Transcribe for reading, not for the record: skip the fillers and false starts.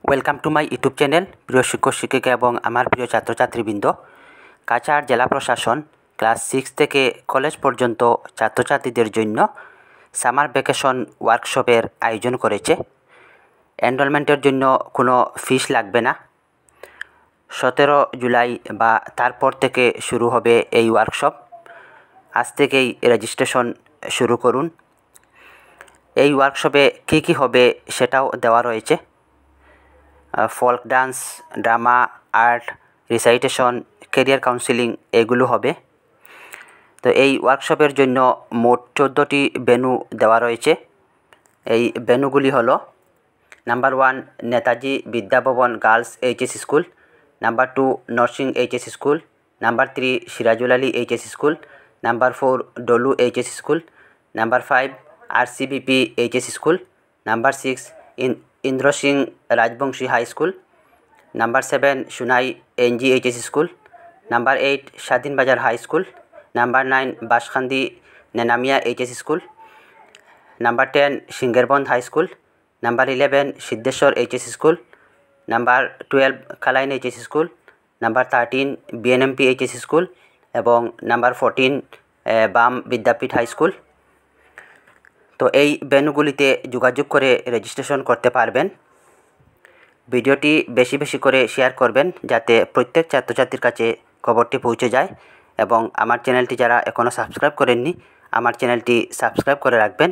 Welcome to my YouTube channel. প্রিয় শিক্ষক শিক্ষিকা এবং আমার প্রিয় ছাত্রছাত্রীবৃন্দ, কাছাড় জেলা প্রশাসন ক্লাস 6 থেকে কলেজ পর্যন্ত ছাত্রছাত্রীদের জন্য সামার ভ্যাকেশন ওয়ার্কশপের আয়োজন করেছে। এনরোলমেন্টের জন্য কোনো ফিস লাগবে না। 17 জুলাই বা তারপর থেকে শুরু হবে এই ওয়ার্কশপ। আজ থেকেই রেজিস্ট্রেশন শুরু করুন। এই ওয়ার্কশপে কী কী হবে সেটাও দেওয়া রয়েছে। Folk dance, drama, art, recitation, career counselling এগুলো হবে। তো এই ওয়ার্কশপের জন্য মোট 14টি ভেন্যু দেওয়া রয়েছে। এই ভেন্যুগুলি হলো: number 1 Netaji Vidyabhavan girls HS school, number 2 Narsing HS school, number 3 Sirajul Ali HS school, number 4 Dolu HS school, number 5 RCBP HS school, number 6 Indra Singh Rajbongshi high school, number 7 Sunai NG HS school, number 8 Swadhin Bazar high school, number 9 Baskhandi Nenamia HS school, number 10 Singerbond high school, number 11 Siddheswar HS school, number 12 খালাইন HS school, number 13 BNMP HS school এবং number 14 বাম বিদ্যাপীঠ high school. তো এই ভেন্যুগুলিতে যোগাযোগ করে registration করতে পারবেন। ভিডিওটি বেশি বেশি করে শেয়ার করবেন যাতে প্রত্যেক ছাত্রছাত্রীর কাছে খবরটি পৌঁছে যায়, এবং আমার চ্যানেলটি যারা এখনও সাবস্ক্রাইব করেননি আমার চ্যানেলটি সাবস্ক্রাইব করে রাখবেন।